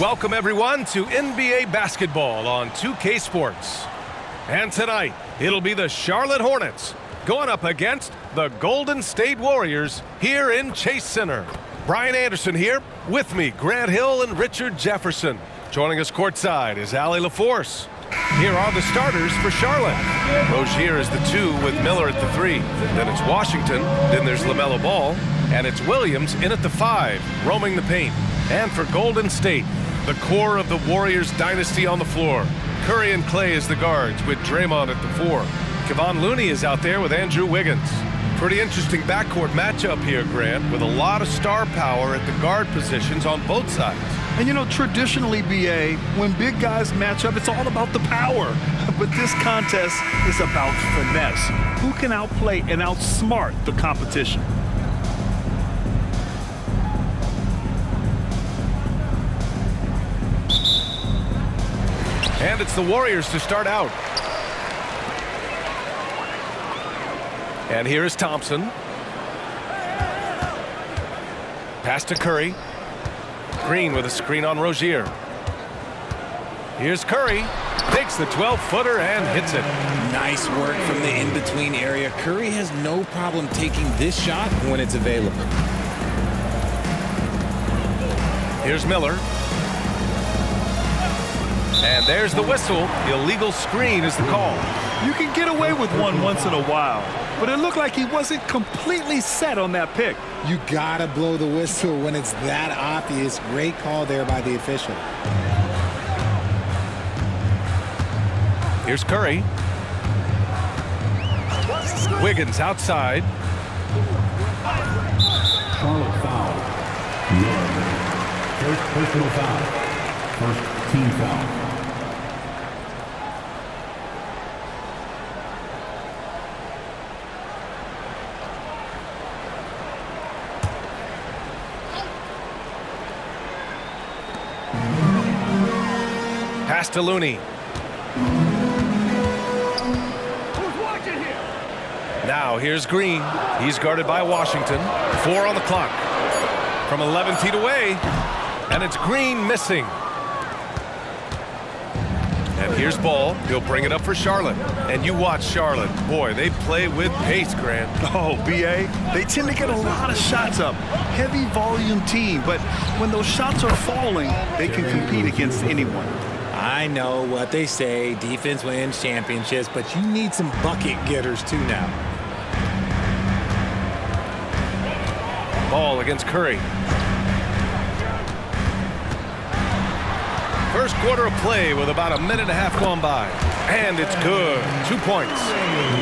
Welcome everyone to NBA basketball on 2K Sports. And tonight, it'll be the Charlotte Hornets going up against the Golden State Warriors here in Chase Center. Brian Anderson here, with me, Grant Hill and Richard Jefferson. Joining us courtside is Allie LaForce. Here are the starters for Charlotte. Rozier is the 2 with Miller at the 3. Then it's Washington, then there's LaMelo Ball, and it's Williams in at the 5, roaming the paint. And for Golden State, the core of the Warriors dynasty on the floor. Curry and Clay as the guards with Draymond at the 4. Kevon Looney is out there with Andrew Wiggins. Pretty interesting backcourt matchup here, Grant, with a lot of star power at the guard positions on both sides. And you know, traditionally, BA, when big guys match up, it's all about the power. But this contest is about finesse. Who can outplay and outsmart the competition? And it's the Warriors to start out. And here is Thompson. Pass to Curry. Green with a screen on Rozier. Here's Curry. Takes the 12-footer and hits it. Nice work from the in-between area. Curry has no problem taking this shot when it's available. Here's Miller. And there's the whistle. Illegal screen is the call. You can get away with one once in a while, but it looked like he wasn't completely set on that pick. You gotta blow the whistle when it's that obvious. Great call there by the official. Here's Curry. Wiggins outside. Charlotte foul. First personal foul. First team foul. Pass to Looney. Now here's Green. He's guarded by Washington. 4 on the clock. From 11 feet away. And it's Green missing. And here's Ball. He'll bring it up for Charlotte. And you watch Charlotte. Boy, they play with pace, Grant. Oh, BA, they tend to get a lot of shots up. Heavy volume team, but when those shots are falling, they can compete against anyone. I know what they say, defense wins championships, but you need some bucket getters too now. Ball against Curry. First quarter of play with about a minute and a half gone by. And it's good. 2 points.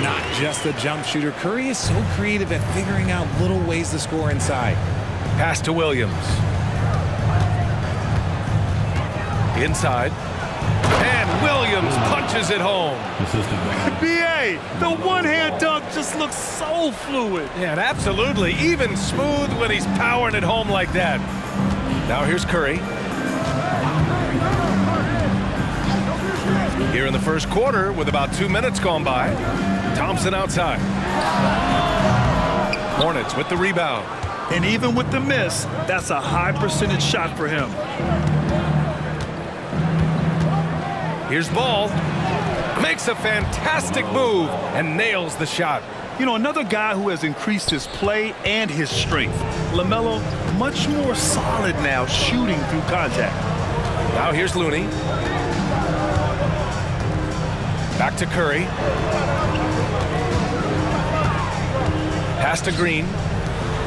Not just a jump shooter. Curry is so creative at figuring out little ways to score inside. Pass to Williams. Inside. And Williams punches it home. BA, the one-hand dunk just looks so fluid. Yeah, and absolutely even smooth when he's powering it home like that. Now here's Curry. Here in the first quarter with about 2 minutes gone by. Thompson outside. Hornets with the rebound. And even with the miss, that's a high percentage shot for him. Here's Ball. Makes a fantastic move and nails the shot. You know, another guy who has increased his play and his strength. LaMelo, much more solid now shooting through contact. Now here's Looney. Back to Curry. Pass to Green.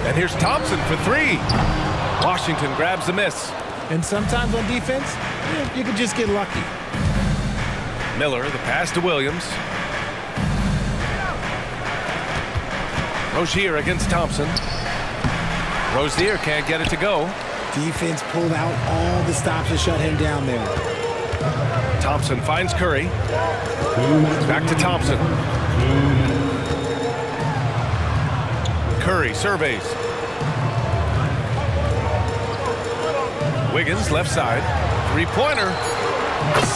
And here's Thompson for 3. Washington grabs the miss. And sometimes on defense, you can just get lucky. Miller, the pass to Williams. Rozier against Thompson. Rozier can't get it to go. Defense pulled out all the stops to shut him down there. Thompson finds Curry. Back to Thompson. Curry surveys. Wiggins left side. Three-pointer.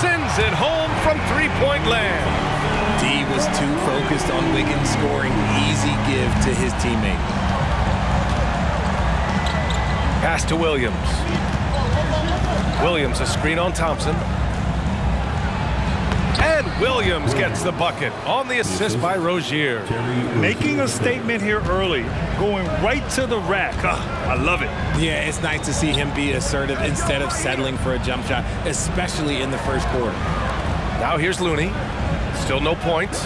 Sends it home from three-point land. D was too focused on Wiggins scoring. Easy give to his teammate. Pass to Williams. Williams a screen on Thompson. And Williams gets the bucket on the assist by Rozier. Making a statement here early, going right to the rack. I love it. Yeah, it's nice to see him be assertive instead of settling for a jump shot, especially in the first quarter. Now here's Looney. Still no points.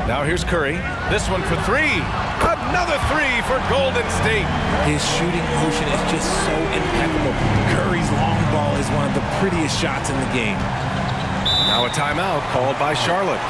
Now here's Curry. This one for three. Another three for Golden State. His shooting motion is just so impeccable. Curry's long ball is one of the prettiest shots in the game. Now a timeout called by Charlotte.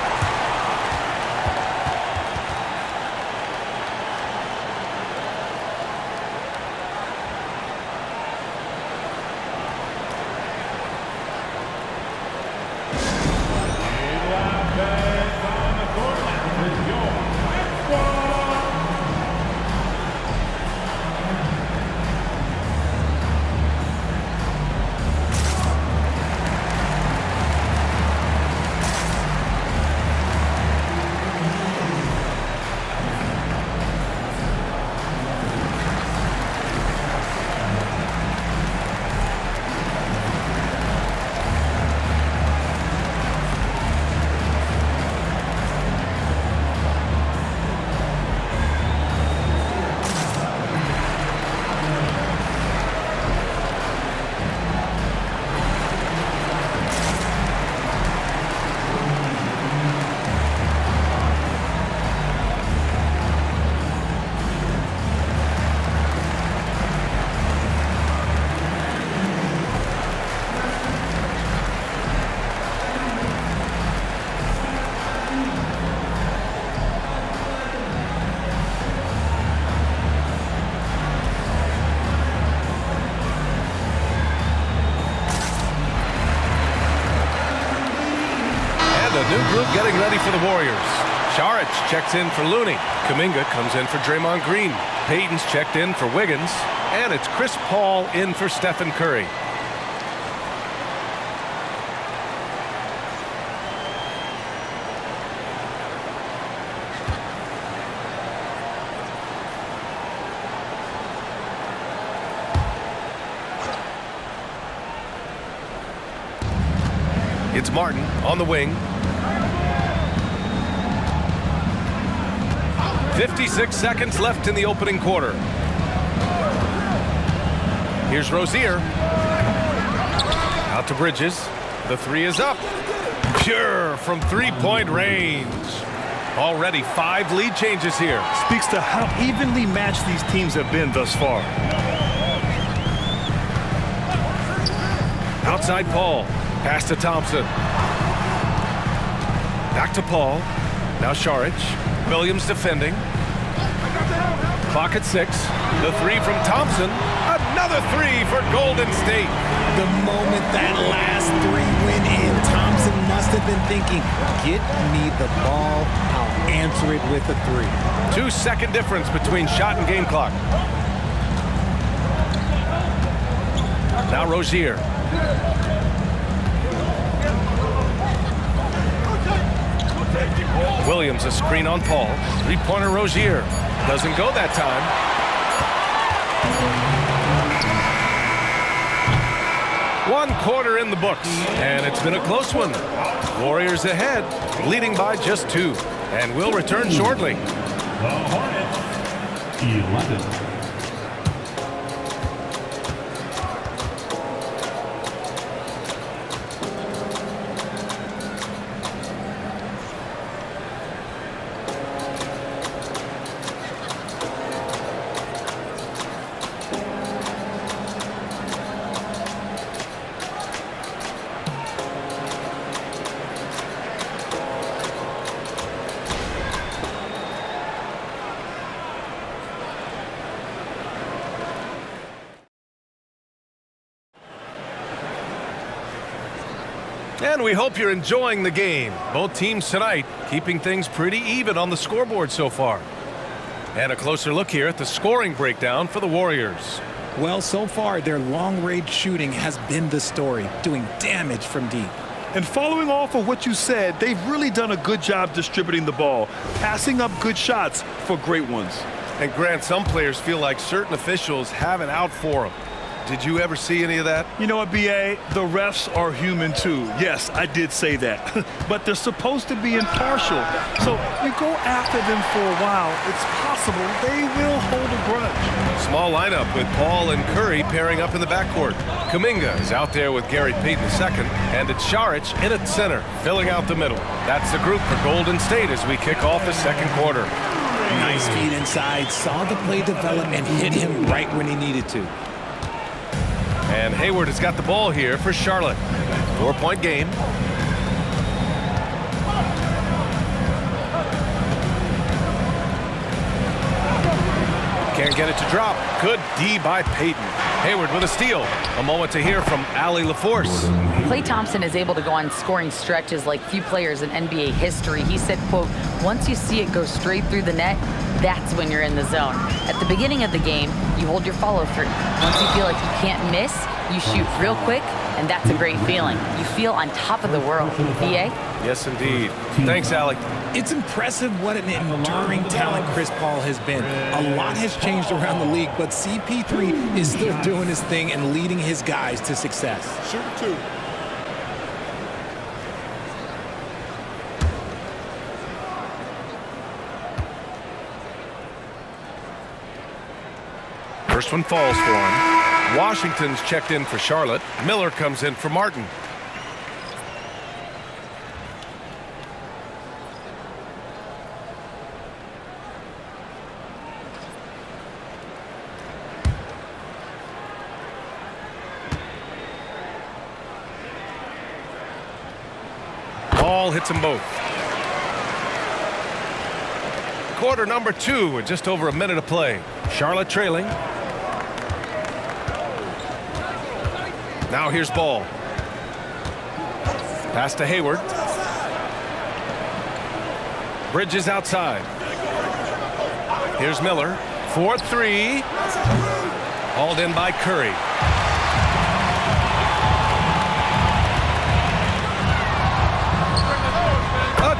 New group getting ready for the Warriors. Saric checks in for Looney. Kuminga comes in for Draymond Green. Payton's checked in for Wiggins. And it's Chris Paul in for Stephen Curry. It's Martin on the wing. 56 seconds left in the opening quarter. Here's Rozier. Out to Bridges. The three is up. Pure from three-point range. Already 5 lead changes here. Speaks to how evenly matched these teams have been thus far. Outside Paul. Pass to Thompson. Back to Paul. Now Saric. Williams defending. Clock at 6. The three from Thompson. Another three for Golden State. The moment that last three went in, Thompson must have been thinking, get me the ball, I'll answer it with a three. 2-second difference between shot and game clock. Now Rozier. Williams a screen on Paul. Three-pointer Rozier. Doesn't go that time. One quarter in the books, and it's been a close one. Warriors ahead, leading by just 2, and we'll return shortly. The Hornets, 11. And we hope you're enjoying the game. Both teams tonight keeping things pretty even on the scoreboard so far. And a closer look here at the scoring breakdown for the Warriors. Well, so far, their long-range shooting has been the story, doing damage from deep. And following off of what you said, they've really done a good job distributing the ball, passing up good shots for great ones. And Grant, some players feel like certain officials have it out for them. Did you ever see any of that? You know what, B.A.? The refs are human too. Yes, I did say that. But they're supposed to be impartial. So you go after them for a while, it's possible they will hold a grudge. Small lineup with Paul and Curry pairing up in the backcourt. Kuminga is out there with Gary Payton II, and it's Saric in at center, filling out the middle. That's the group for Golden State as we kick off the second quarter. Nice feed inside, saw the play develop and hit him right when he needed to. And Hayward has got the ball here for Charlotte. 4-point game. Can't get it to drop. Good D by Payton. Hayward with a steal. A moment to hear from Allie LaForce. Klay Thompson is able to go on scoring stretches like few players in NBA history. He said, quote, once you see it go straight through the net, that's when you're in the zone. At the beginning of the game, you hold your follow-through. Once you feel like you can't miss, you shoot real quick, and that's a great feeling. You feel on top of the world. B.A.? Yes, indeed. Thanks, Allie. It's impressive what an enduring talent Chris Paul has been. A lot has changed around the league, but CP3 is still doing his thing and leading his guys to success. Shoot two. First one falls for him. Washington's checked in for Charlotte. Miller comes in for Martin. Ball hits them both. Quarter number 2 with just over a minute of play. Charlotte trailing. Now here's Ball. Pass to Hayward. Bridges outside. Here's Miller. 4-3. Hauled in by Curry.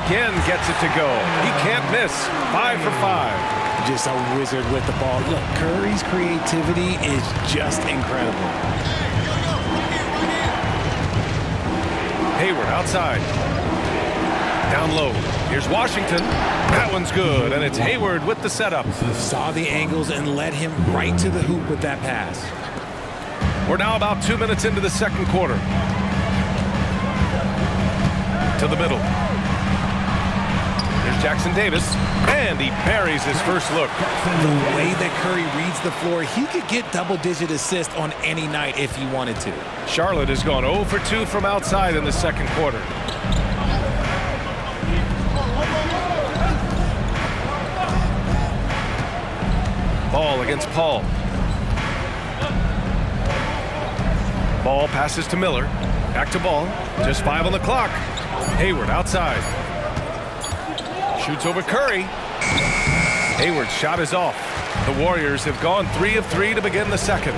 Again gets it to go. He can't miss. 5 for 5. Just a wizard with the ball. Look, Curry's creativity is just incredible. Hayward outside. Down low. Here's Washington. That one's good, and it's Hayward with the setup. Saw the angles and led him right to the hoop with that pass. We're now about 2 minutes into the second quarter. To the middle. Here's Jackson Davis, and he buries his first look. The way that Curry reads the floor, he could get double-digit assists on any night if he wanted to. Charlotte has gone 0 for 2 from outside in the second quarter. Ball against Paul. Ball passes to Miller. Back to Ball. Just 5 on the clock. Hayward outside. Shoots over Curry. Hayward's shot is off. The Warriors have gone 3 of 3 to begin the second.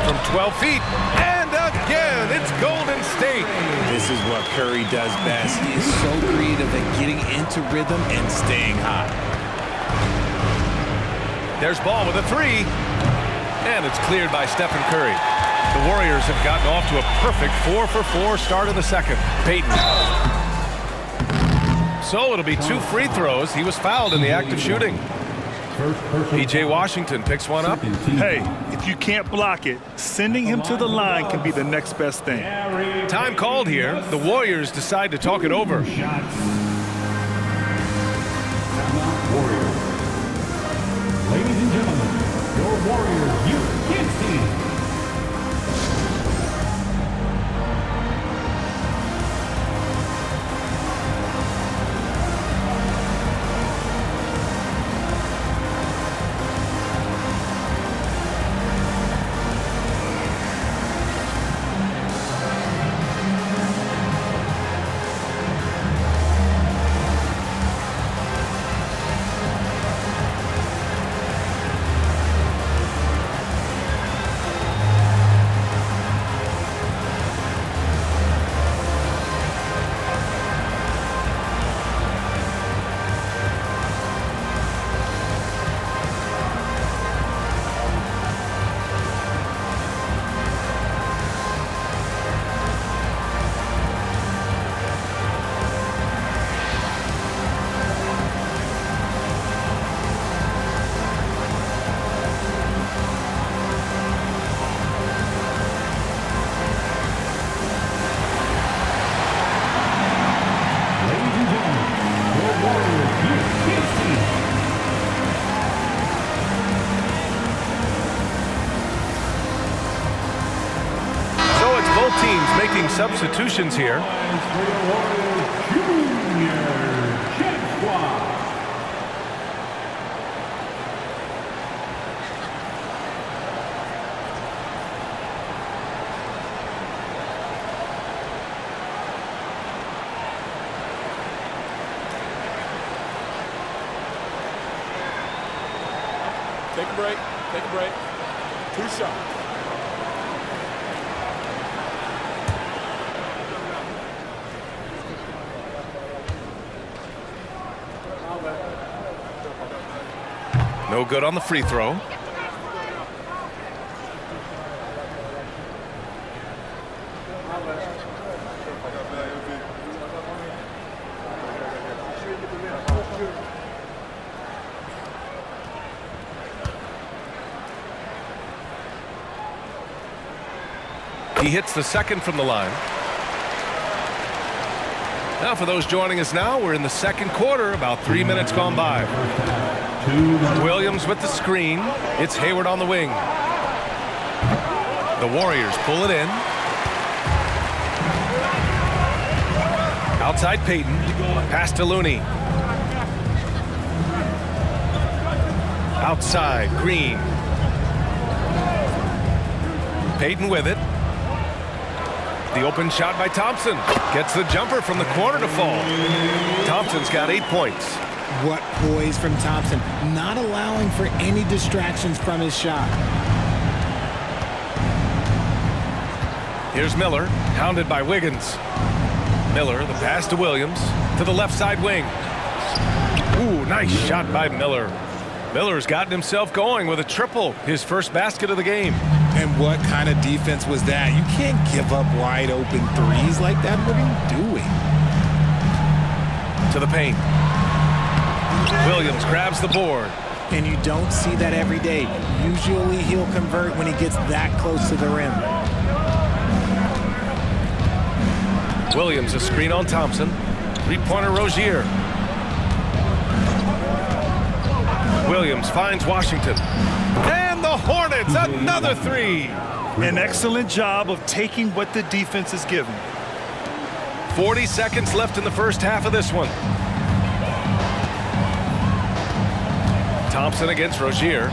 From 12 feet. And again, it's Golden State. This is what Curry does best. He is so creative at getting into rhythm and staying hot. There's Ball with a 3. And it's cleared by Stephen Curry. The Warriors have gotten off to a perfect 4 for 4 start of the second. Payton. So it'll be 2 free throws. He was fouled in the act of shooting. P.J. Washington picks one up. Hey, if you can't block it, sending him to the line can be the next best thing. Time called here. The Warriors decide to talk it over. Ladies and gentlemen, your Warriors Youth Kids team. making substitutions here. Take a break. Take a break. 2 shots. No good on the free throw. He hits the second from the line. Now for those joining us now, we're in the second quarter, about 3 minutes gone by. Williams with the screen. It's Hayward on the wing. The Warriors pull it in. Outside Payton. Pass to Looney. Outside Green. Payton with it. The open shot by Thompson. Gets the jumper from the corner to fall. Thompson's got 8 points. What poise from Thompson, not allowing for any distractions from his shot. Here's Miller, hounded by Wiggins. Miller, the pass to Williams, to the left side wing. Ooh, nice shot by Miller. Miller's gotten himself going with a triple, his first basket of the game. And what kind of defense was that? You can't give up wide open threes like that. What are you doing? To the paint. Williams grabs the board. And you don't see that every day. Usually he'll convert when he gets that close to the rim. Williams a screen on Thompson. Three-pointer Rozier. Williams finds Washington. And the Hornets, another three. An excellent job of taking what the defense is given. 40 seconds left in the first half of this one. Thompson against Rozier.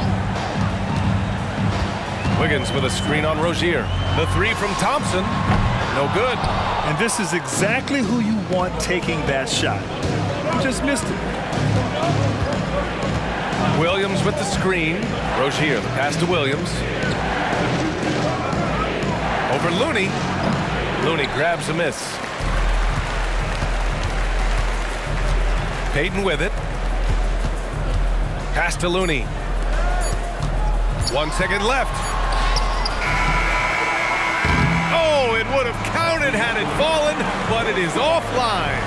Wiggins with a screen on Rozier. The three from Thompson. No good. And this is exactly who you want taking that shot. You just missed it. Williams with the screen. Rozier, the pass to Williams. Over Looney. Looney grabs a miss. Payton with it. Pass to Looney. 1 second left. Oh, it would have counted had it fallen, but it is offline.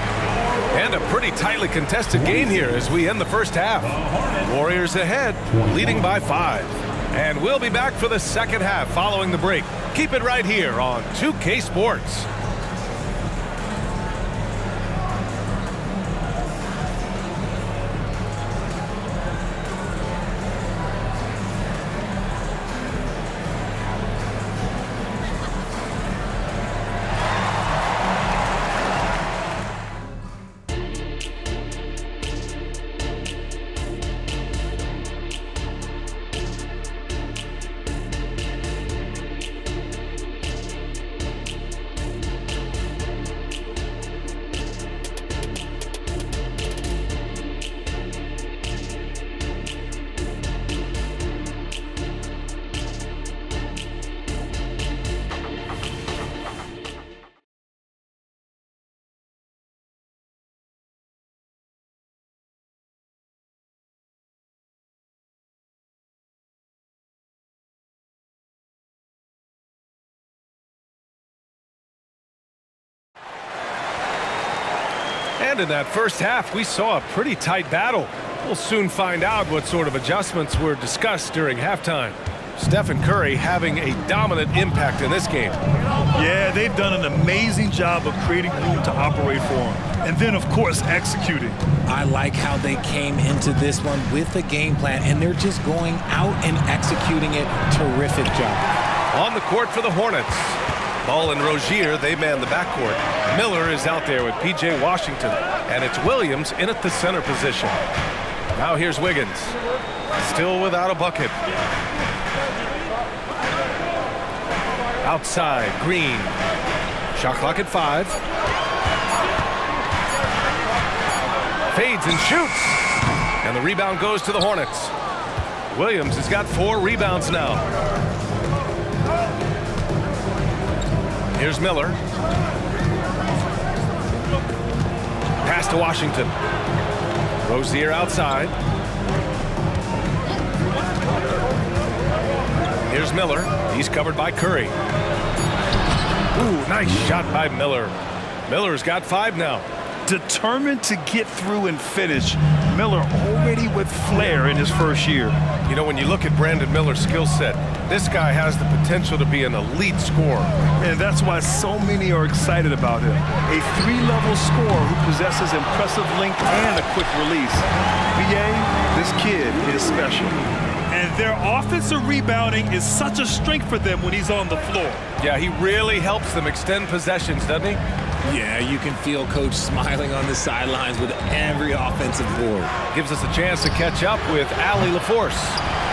And a pretty tightly contested game here as we end the first half. Warriors ahead, leading by 5. And we'll be back for the second half following the break. Keep it right here on 2K Sports. And in that first half, we saw a pretty tight battle. We'll soon find out what sort of adjustments were discussed during halftime. Stephen Curry having a dominant impact in this game. Yeah, they've done an amazing job of creating room to operate for him. And then, of course, executing. I like how they came into this one with a game plan, and they're just going out and executing it. Terrific job. On the court for the Hornets. Ball and Rozier, they man the backcourt. Miller is out there with P.J. Washington, and it's Williams in at the center position. Now here's Wiggins, still without a bucket. Outside, Green. Shot clock at 5. Fades and shoots. And the rebound goes to the Hornets. Williams has got 4 rebounds now. Here's Miller. Pass to Washington. Rozier outside. Here's Miller. He's covered by Curry. Ooh, nice shot by Miller. Miller's got 5 now. Determined to get through and finish. Miller already with flair in his first year. You know, when you look at Brandon Miller's skill set, this guy has the potential to be an elite scorer. And that's why so many are excited about him. A 3-level scorer who possesses impressive length and a quick release. BA, this kid is special. And their offensive rebounding is such a strength for them when he's on the floor. Yeah, he really helps them extend possessions, doesn't he? Yeah, you can feel Coach smiling on the sidelines with every offensive board. Gives us a chance to catch up with Allie LaForce.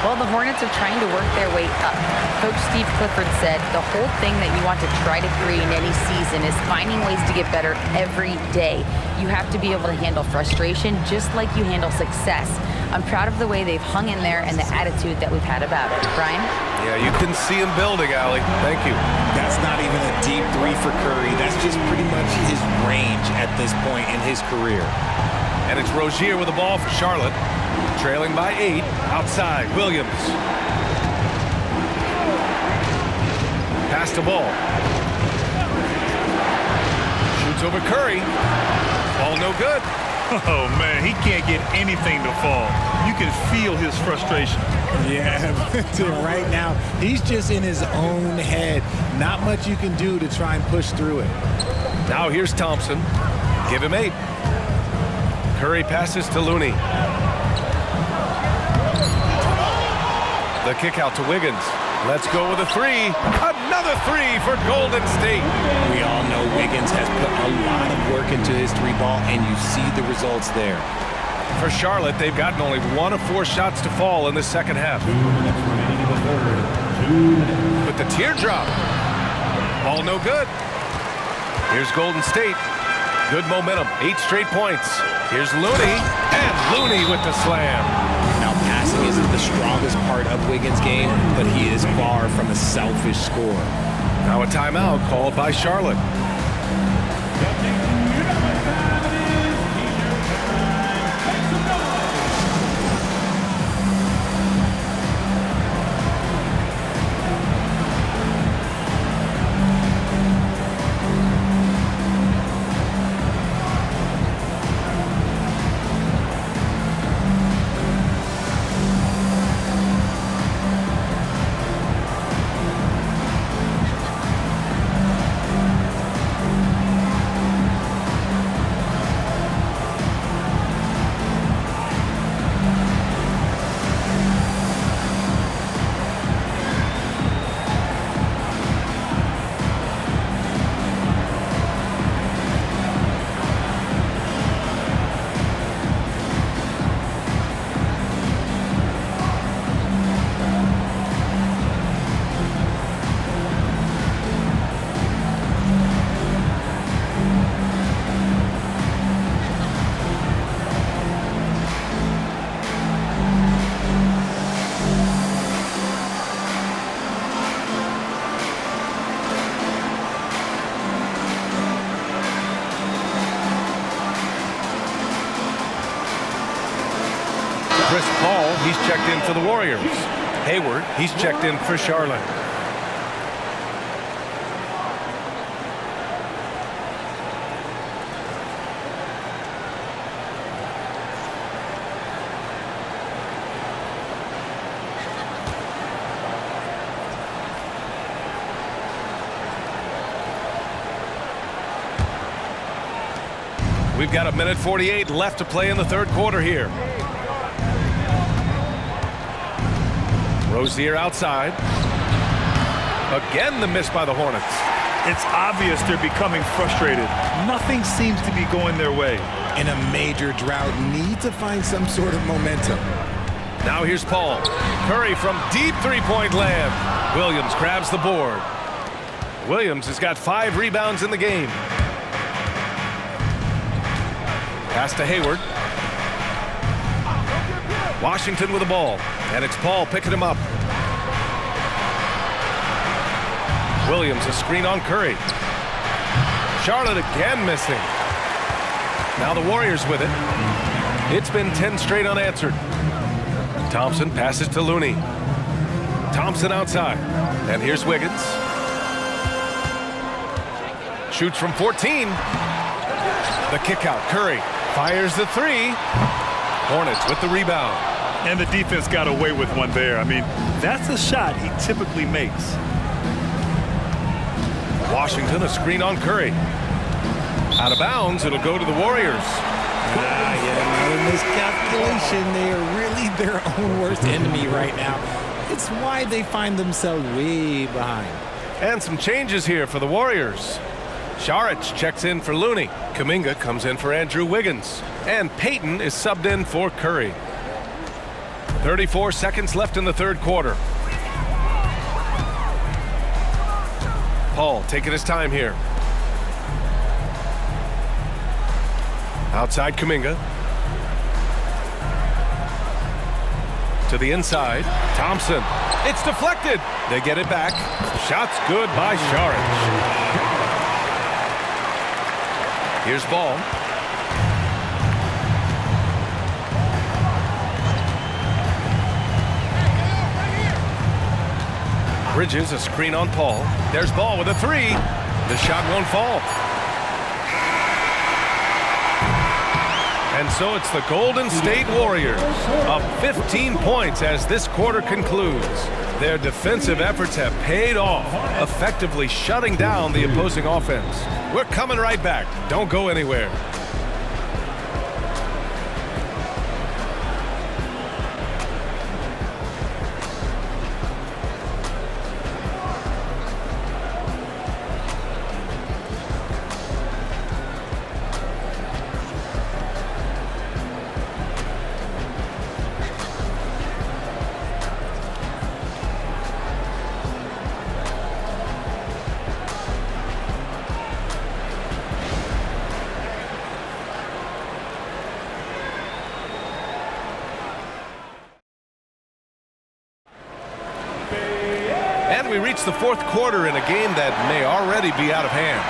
Well, the Hornets are trying to work their way up. Coach Steve Clifford said the whole thing that you want to try to create in any season is finding ways to get better every day. You have to be able to handle frustration just like you handle success. I'm proud of the way they've hung in there and the attitude that we've had about it. Brian? Yeah, you can see him building, Allie. Thank you. That's not even a deep 3 for Curry. That's just pretty much his range at this point in his career. And it's Rozier with the ball for Charlotte. Trailing by 8. Outside, Williams. Pass the ball. Shoots over Curry. Ball no good. Oh, man, he can't get anything to fall. You can feel his frustration. Yeah, right now, he's just in his own head. Not much you can do to try and push through it. Now here's Thompson. Give him 8. Curry passes to Looney. The kick out to Wiggins. Let's go with a 3. Another 3 for Golden State. We all know Wiggins has put a lot of work into his 3-ball, and you see the results there. For Charlotte, they've gotten only 1 of 4 shots to fall in the second half. 2 minutes remaining in the third. 2 minutes. With the teardrop. Ball no good. Here's Golden State. Good momentum. 8 straight points. Here's Looney. And Looney with the slam. Now, passing isn't the strongest part of Wiggins' game, but he is far from a selfish scorer. Now a timeout called by Charlotte. Chris Paul, he's checked in for the Warriors. Hayward, he's checked in for Charlotte. We've got 1:48 left to play in the third quarter here. Rozier outside. Again, the miss by the Hornets. It's obvious they're becoming frustrated. Nothing seems to be going their way. In a major drought, need to find some sort of momentum. Now here's Paul. Curry from deep three-point land. Williams grabs the board. Williams has got 5 rebounds in the game. Pass to Hayward. Washington with the ball. And it's Paul picking him up. Williams a screen on Curry. Charlotte again missing. Now the Warriors with it. It's been 10 straight unanswered. Thompson passes to Looney. Thompson outside. And here's Wiggins. Shoots from 14. The kick out. Curry fires the 3. Hornets with the rebound. And the defense got away with one there. I mean, that's a shot he typically makes. Washington a screen on Curry. Out of bounds, it'll go to the Warriors. Another miscalculation. They are really their own worst enemy right now. It's why they find themselves way behind. And some changes here for the Warriors. Saric checks in for Looney. Kuminga comes in for Andrew Wiggins. And Payton is subbed in for Curry. 34 seconds left in the third quarter. Paul taking his time here. Outside Kuminga. To the inside. Thompson. It's deflected. They get it back. Shot's good by Saric. Here's Ball. Bridges a screen on Paul. There's Ball with a 3. The shot won't fall. And so it's the Golden State Warriors up 15 points as this quarter concludes. Their defensive efforts have paid off, effectively shutting down the opposing offense. We're coming right back. Don't go anywhere. And we reach the fourth quarter in a game that may already be out of hand.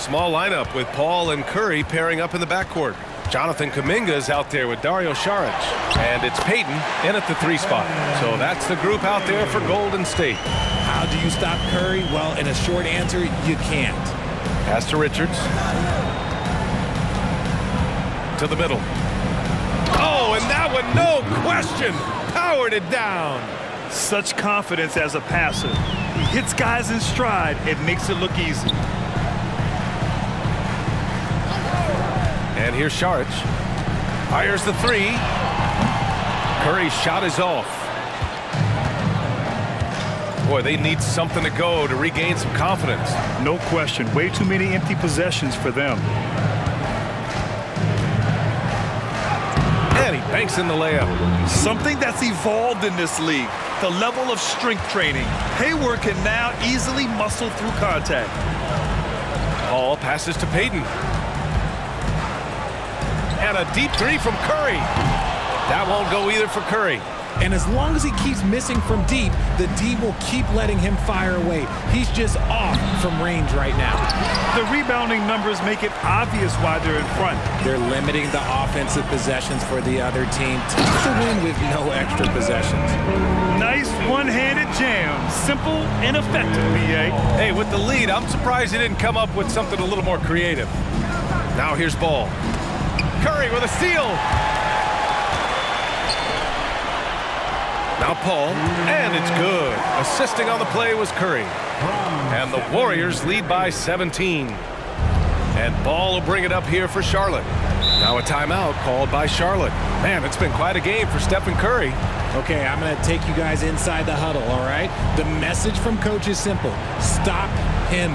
Small lineup with Paul and Curry pairing up in the backcourt. Jonathan Kuminga is out there with Dario Saric. And it's Payton in at the 3 spot. So that's the group out there for Golden State. How do you stop Curry? Well, in a short answer, you can't. Pass to Richards. To the middle. Oh, and that one, no question, powered it down. Such confidence as a passer. He hits guys in stride. It makes it look easy. And here's Saric. Fires the 3. Curry's shot is off. Boy, they need something to go to regain some confidence. No question. Way too many empty possessions for them. And he banks in the layup. Something that's evolved in this league. The level of strength training. Hayward can now easily muscle through contact. Paul passes to Payton. And a deep 3 from Curry. That won't go either for Curry. And as long as he keeps missing from deep, the D will keep letting him fire away. He's just off from range right now. The rebounding numbers make it obvious why they're in front. They're limiting the offensive possessions for the other team. Tough to win with no extra possessions. Nice one-handed jam. Simple and effective, B.A. Hey, with the lead, I'm surprised he didn't come up with something a little more creative. Now here's Ball. Curry with a steal. Now Paul, and it's good. Assisting on the play was Curry. And the Warriors lead by 17. And Ball will bring it up here for Charlotte. Now a timeout called by Charlotte. Man, it's been quite a game for Stephen Curry. Okay, I'm going to take you guys inside the huddle, all right? The message from coach is simple. Stop him.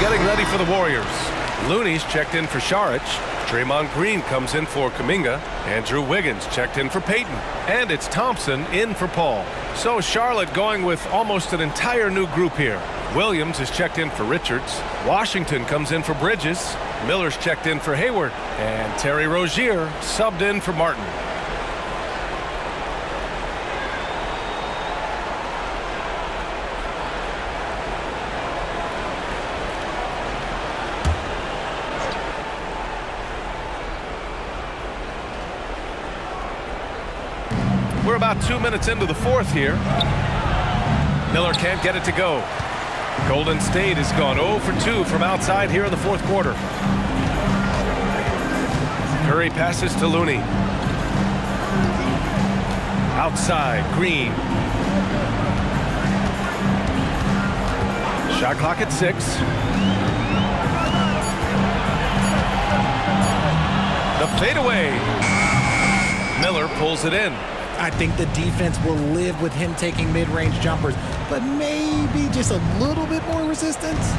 Getting ready for the Warriors. Looney's checked in for Saric. Draymond Green comes in for Kuminga. Andrew Wiggins checked in for Payton. And it's Thompson in for Paul. So Charlotte going with almost an entire new group here. Williams is checked in for Richards. Washington comes in for Bridges. Miller's checked in for Hayward. And Terry Rozier subbed in for Martin. We're about 2 minutes into the fourth here. Miller can't get it to go. Golden State has gone 0 for 2 from outside here in the fourth quarter. Curry passes to Looney. Outside, Green. Shot clock at 6. The fadeaway. Miller pulls it in. I think the defense will live with him taking mid-range jumpers, but maybe just a little bit more resistance.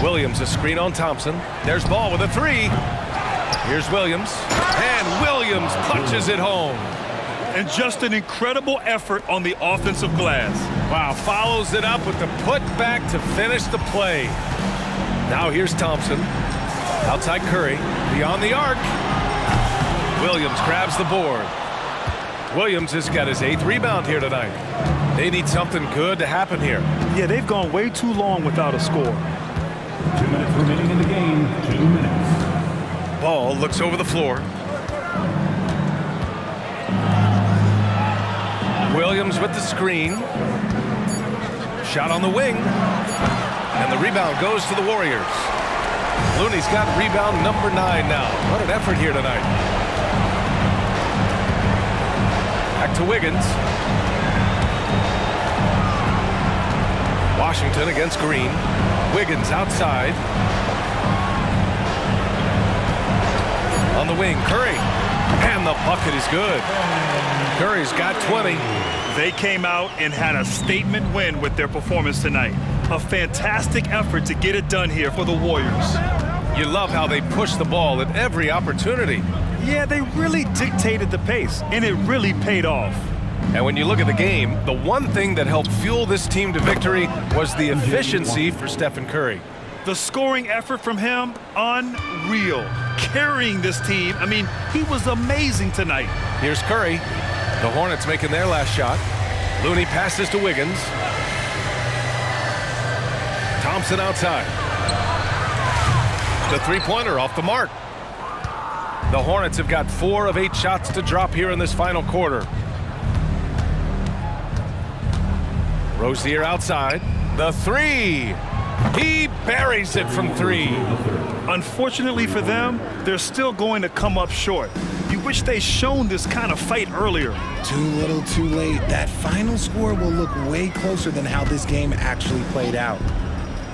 Williams a screen on Thompson. There's Ball with a 3. Here's Williams. And Williams punches it home. And just an incredible effort on the offensive glass. Wow, follows it up with the putback to finish the play. Now here's Thompson. Outside Curry. Beyond the arc. Williams grabs the board. Williams has got his 8th rebound here tonight. They need something good to happen here. Yeah, they've gone way too long without a score. 2 minutes remaining in the game. 2 minutes. Ball looks over the floor. Williams with the screen. Shot on the wing. And the rebound goes to the Warriors. Looney's got rebound number 9 now. What an effort here tonight. Back to Wiggins. Washington against Green. Wiggins outside. On the wing, Curry. And the bucket is good. Curry's got 20. They came out and had a statement win with their performance tonight. A fantastic effort to get it done here for the Warriors. You love how they push the ball at every opportunity. Yeah, they really dictated the pace, and it really paid off. And when you look at the game, the one thing that helped fuel this team to victory was the efficiency for Stephen Curry. The scoring effort from him, unreal. Carrying this team, I mean, he was amazing tonight. Here's Curry. The Hornets making their last shot. Looney passes to Wiggins. Thompson outside. The three-pointer off the mark. The Hornets have got 4 of 8 shots to drop here in this final quarter. Rozier outside. The 3. He buries it from 3. Unfortunately for them, they're still going to come up short. You wish they'd shown this kind of fight earlier. Too little, too late. That final score will look way closer than how this game actually played out.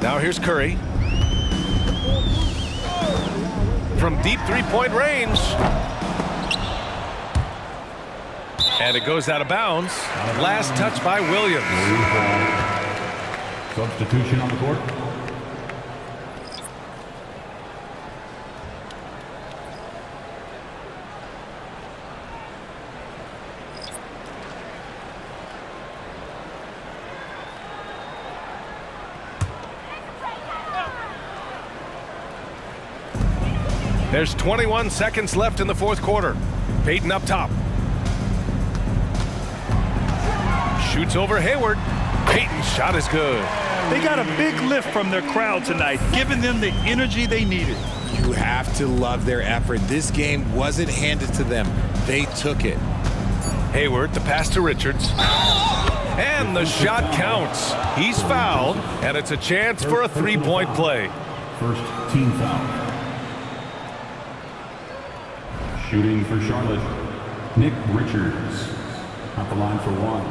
Now here's Curry. From deep three-point range. And it goes out of bounds. Last touch by Williams. Substitution on the court. There's 21 seconds left in the fourth quarter. Payton up top. Shoots over Hayward. Payton's shot is good. They got a big lift from their crowd tonight, giving them the energy they needed. You have to love their effort. This game wasn't handed to them. They took it. Hayward, the pass to Richards. And the shot counts. He's fouled, and it's a chance for a three-point play. First team foul. Shooting for Charlotte, Nick Richards. At the line for one.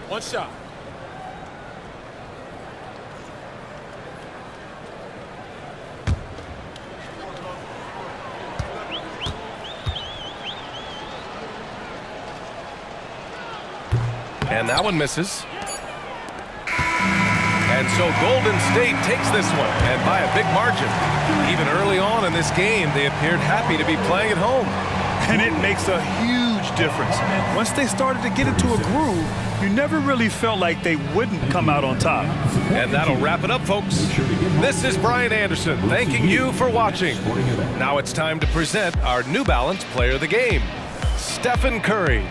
One shot. And that one misses. And so Golden State takes this one, and by a big margin. Even early on in this game, they appeared happy to be playing at home. And it makes a huge difference. Once they started to get into a groove, you never really felt like they wouldn't come out on top. And that'll wrap it up, folks. This is Brian Anderson thanking you for watching. Now it's time to present our New Balance Player of the Game, Stephen Curry.